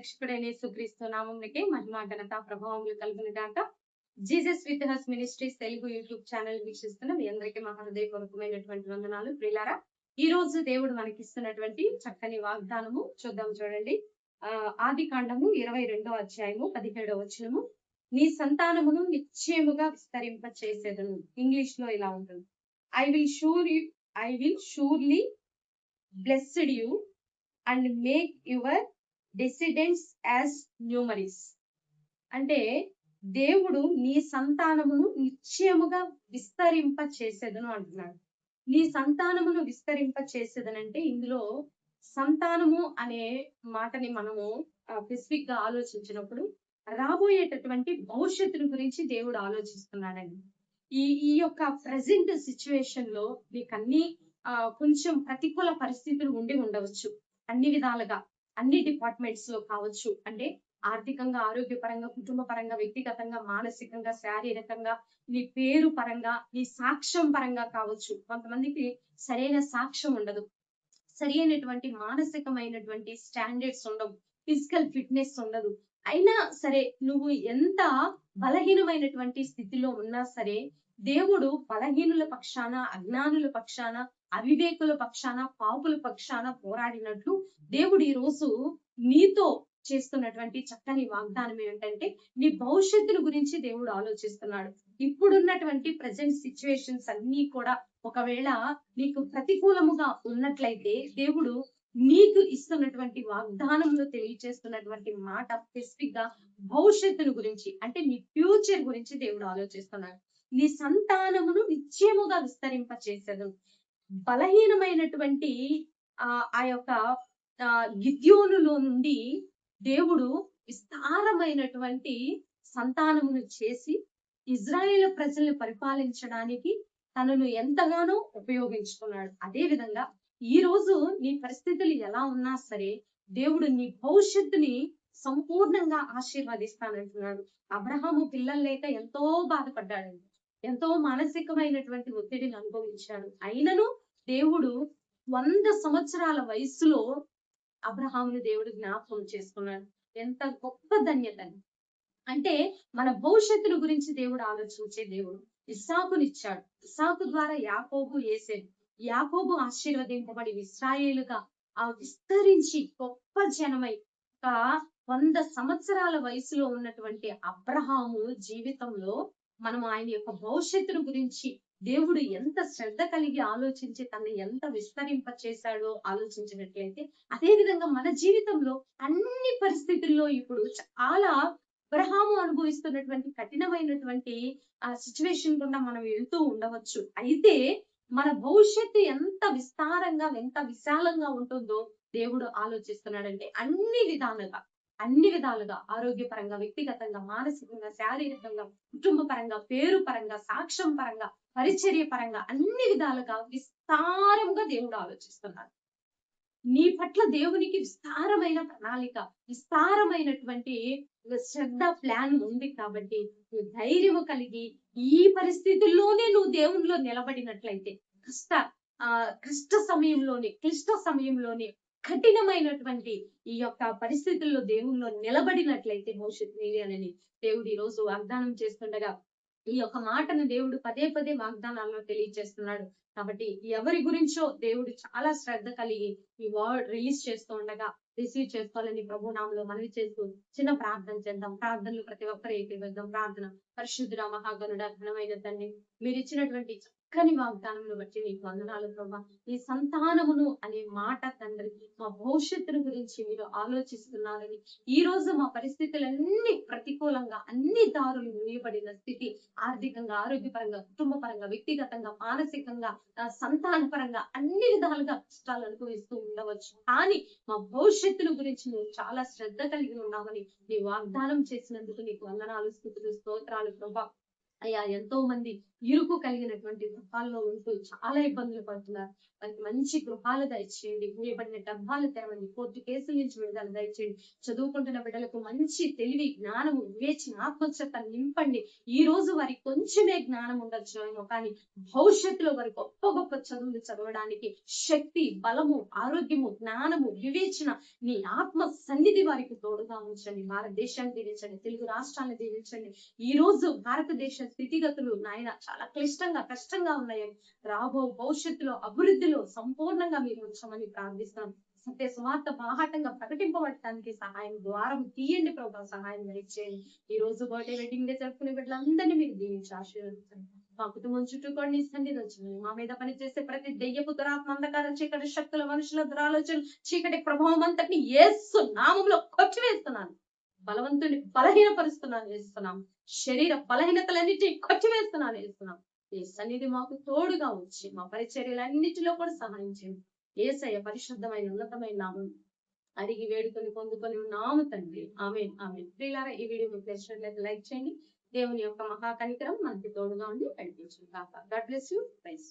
రక్షకుడైన యేసుక్రీస్తు నామమునకే మహిమ ఘనత ప్రభావములు కలుగును గాక. Jesus with has ministries Telugu YouTube channel వీక్షిస్తున్న మీ అందరికీ మా హృదయపూర్వకమైనటువంటి వందనాలు. ప్రియులారా, ఈ రోజు దేవుడు మనకిస్తున్నటువంటి చక్కని వాగ్దానము చూద్దాం. చూడండి, ఆది కాండము 22వ అధ్యాయము 17వ వచనము. నీ సంతానమును నిశ్చయముగా విస్తరింప చేసేదను. ఇంగ్లీష్ లో ఇలా ఉంటుంది, I will surely blessed you and make your descendants as numerous. అంటే దేవుడు నీ సంతానమును నిశ్చయముగా విస్తరింప చేసేదను అంటున్నాడు. నీ సంతానమును విస్తరింప చేసేదనంటే ఇందులో సంతానము అనే మాటని మనము స్పెసిఫిక్ గా ఆలోచించినప్పుడు రాబోయేటటువంటి భవిష్యత్తును గురించి దేవుడు ఆలోచిస్తున్నాడండి. ఈ యొక్క ప్రజెంట్ సిచ్యువేషన్ లో నీకన్నీ కొంచెం ప్రతికూల పరిస్థితులు ఉండి ఉండవచ్చు, అన్ని విధాలుగా, అన్ని డిపార్ట్మెంట్స్ లో కావచ్చు. అంటే ఆర్థికంగా, ఆరోగ్యపరంగా, కుటుంబ పరంగా, వ్యక్తిగతంగా, మానసికంగా, శారీరకంగా, నీ పేరు పరంగా, నీ సాక్ష్యం పరంగా కావచ్చు. కొంతమందికి సరైన సాక్ష్యం ఉండదు, సరి అయినటువంటి మానసికమైనటువంటి స్టాండర్డ్స్ ఉండవు, ఫిజికల్ ఫిట్నెస్ ఉండదు. అయినా సరే నువ్వు ఎంత బలహీనమైనటువంటి స్థితిలో ఉన్నా సరే దేవుడు బలహీనుల పక్షాన, అజ్ఞానుల పక్షాన, అవివేకుల పక్షాన, పాపుల పక్షాన పోరాడినట్లు దేవుడు ఈ రోజు నీతో చేస్తున్నటువంటి చక్కని వాగ్దానం ఏంటంటే నీ భవిష్యత్తును గురించి దేవుడు ఆలోచిస్తున్నాడు. ఇప్పుడున్నటువంటి ప్రజెంట్ సిచ్యువేషన్స్ అన్ని కూడా ఒకవేళ నీకు ప్రతికూలముగా ఉన్నట్లయితే దేవుడు నీకు ఇస్తున్నటువంటి వాగ్దానంలో తెలియజేస్తున్నటువంటి మాట స్పెసిఫిక్ గా భవిష్యత్తును గురించి, అంటే నీ ఫ్యూచర్ గురించి దేవుడు ఆలోచిస్తున్నాడు. నీ సంతానమును నిశ్చయముగా విస్తరింప చేసేది. బలహీనమైనటువంటి ఆ యొక్క గిద్యోనులో నుండి దేవుడు విస్తారమైనటువంటి సంతానమును చేసి ఇజ్రాయేల్ ప్రజల్ని పరిపాలించడానికి తనను ఎంతగానో ఉపయోగించుకున్నాడు. అదే విధంగా ఈ రోజు నీ పరిస్థితులు ఎలా ఉన్నా సరే దేవుడు నీ భవిష్యత్తుని సంపూర్ణంగా ఆశీర్వదిస్తానంటున్నాడు. అబ్రహాము పిల్లలు లేక ఎంతో బాధపడ్డాడండి, ఎంతో మానసికమైనటువంటి ఒత్తిడిని అనుభవించాడు. అయినను దేవుడు 100 సంవత్సరాల వయసులో అబ్రహాముని దేవుడు జ్ఞాపకం చేసుకున్నాడు. ఎంత గొప్ప ధన్యత! అంటే మన భవిష్యత్తును గురించి దేవుడు ఆలోచించే దేవుడు. ఇస్సాకునిచ్చాడు, ఇస్సాకు ద్వారా యాకోబు యేసేను. యాకోబు ఆశీర్వదింపబడి ఇశ్రాయేలుగా విస్తరించి గొప్ప జనమై 100 సంవత్సరాల వయసులో ఉన్నటువంటి అబ్రహాము జీవితంలో మనం ఆయన యొక్క భవిష్యత్తును గురించి దేవుడు ఎంత శ్రద్ధ కలిగి ఆలోచించి తనని ఎంత విస్తరింప చేశాడో ఆలోచించినట్లయితే, అదే విధంగా మన జీవితంలో అన్ని పరిస్థితుల్లో ఇప్పుడు చాలా అబ్రహాము అనుభవిస్తున్నటువంటి కఠినమైనటువంటి సిచ్యువేషన్ గుండా మనం వెళ్తూ ఉండవచ్చు. అయితే మన భవిష్యత్తు ఎంత విస్తారంగా, ఎంత విశాలంగా ఉంటుందో దేవుడు ఆలోచిస్తున్నాడంటే అన్ని విధాలుగా ఆరోగ్యపరంగా, వ్యక్తిగతంగా, మానసికంగా, శారీరకంగా, కుటుంబ పరంగా, పేరు పరంగా, సాక్ష్యం పరంగా, పరిచర్య పరంగా, అన్ని విధాలుగా విస్తారంగా దేవుడు ఆలోచిస్తున్నాడు. నీ పట్ల దేవునికి విస్తారమైన ప్రణాళిక, విస్తారమైనటువంటి శ్రద్ధ, ప్లాన్ ఉంది. కాబట్టి నువ్వు ధైర్యము కలిగి ఈ పరిస్థితుల్లోనే నువ్వు దేవునిలో నిలబడినట్లయితే, కష్ట సమయంలోనే, క్లిష్ట సమయంలోనే, కఠినమైనటువంటి ఈ యొక్క పరిస్థితుల్లో దేవునిలో నిలబడినట్లయితే భవిష్యత్తు నీది అని దేవుడు ఈ రోజు వాగ్దానం చేస్తుండగా ఈ యొక్క మాటను దేవుడు పదే పదే వాగ్దానాల్లో తెలియజేస్తున్నాడు. కాబట్టి ఎవరి గురించో దేవుడు చాలా శ్రద్ధ కలిగి ఈ వర్డ్ రిలీజ్ చేస్తూ ఉండగా రిసీవ్ చేసుకోవాలని ప్రభు నామములో మనవి చేస్తూ చిన్న ప్రార్థన చేద్దాం. ప్రార్థనలు ప్రతి ఒక్కరు ఏకీభవిద్దాం. ప్రార్థన. పరిశుద్ధుడా, మహాగణుడా, ఘనమైన తండ్రి, మీరు ఇచ్చినటువంటి చక్కని వాగ్దానంను బట్టి నీకు వందనాలు ప్రభా. ఈ సంతానమును అనే మాట తండ్రి, మా భవిష్యత్తును గురించి మీరు ఆలోచిస్తున్నారని, ఈ రోజు మా పరిస్థితులన్నీ ప్రతికూలంగా, అన్ని దారులు మూయబడిన స్థితి, ఆర్థికంగా, ఆరోగ్యపరంగా, కుటుంబ పరంగా, వ్యక్తిగతంగా, మానసికంగా, సంతాన పరంగా అన్ని విధాలుగా కష్టాలు అనుభవిస్తూ ఉండవచ్చు. కానీ మా భవిష్యత్తును గురించి నువ్వు చాలా శ్రద్ధ కలిగి ఉన్నామని నీ వాగ్దానం చేసినందుకు నీకు వందనాలు, స్తుతులు, స్తోత్రాలు ప్రభా. అయ్యా, ఎంతో మంది ఇరుకు కలిగినటువంటి గృహాల్లో ఉంటూ చాలా ఇబ్బందులు పడుతున్నారు. వారికి మంచి గృహాలు దయచేయండి, మూయబడిన డబ్బాలు తెరవండి, కోర్టు కేసుల నుంచి విడుదల దయచేయండి. చదువుకుంటున్న బిడ్డలకు మంచి తెలివి, జ్ఞానము, వివేచన, ఆత్మచేత నింపండి. ఈ రోజు వారికి కొంచెమే జ్ఞానం ఉండొచ్చు కానీ భవిష్యత్తులో వారి గొప్ప గొప్ప చదువులు చదవడానికి శక్తి, బలము, ఆరోగ్యము, జ్ఞానము, వివేచన, నీ ఆత్మ సన్నిధి వారికి తోడుగా ఉంచండి. భారతదేశాన్ని దీవించండి, తెలుగు రాష్ట్రాలను దీవించండి. ఈ రోజు భారతదేశ స్థితిగతులు నాయన చాలా కష్టంగా ఉన్నాయి. రాబో భవిష్యత్తులో అభివృద్ధిలో సంపూర్ణంగా మీరు ఉంచమని ప్రార్థిస్తున్నాం. సత్య సువార్త బాహాటంగా ప్రకటింపబడటానికి సహాయం ద్వారం తీయండి ప్రభావ, సహాయం దయచేయండి. ఈ రోజు బర్త్డే వెడ్డింగ్ డే జరుపుకునే బిడ్డలందరినీ మీరు దీవించి ఆశీర్వదించండి. మా కుటుంబం చుట్టూ కూడా నీ సన్నిధి వచ్చింది. మా మీద పనిచేసే ప్రతి దెయ్యపు దురాత్మ, అంధకార, చీకటి శక్తుల, మనుషుల దురాలోచనలు, చీకటి ప్రభావం అంతటిని యేసు నామములో కొట్టివేస్తున్నాను. బలవంతుని బలహీనపరుస్తున్నాను వేస్తున్నాం. శరీర బలహీనతలన్నిటిని కొట్టివేస్తున్నాను వేస్తున్నాం. ఈ సన్నిధి మాకు తోడుగా వచ్చి మా పరిచర్యలన్నిటిలో కూడా సహాయం చేయండి. యేసయ్య పరిశుద్ధమైన ఉన్నతమైన నామం అడిగి వేడుకొని పొందుకొని ఉన్నాము తండ్రి. ఆమేన్, ఆమేన్. ప్రియులారా, ఈ వీడియో మీకు నచ్చినట్లయితే లైక్ చేయండి. దేవుని యొక్క మహా కనికరం మనకి తోడుగా ఉండి నడిపించును గాక. God bless you. ప్రైజ్.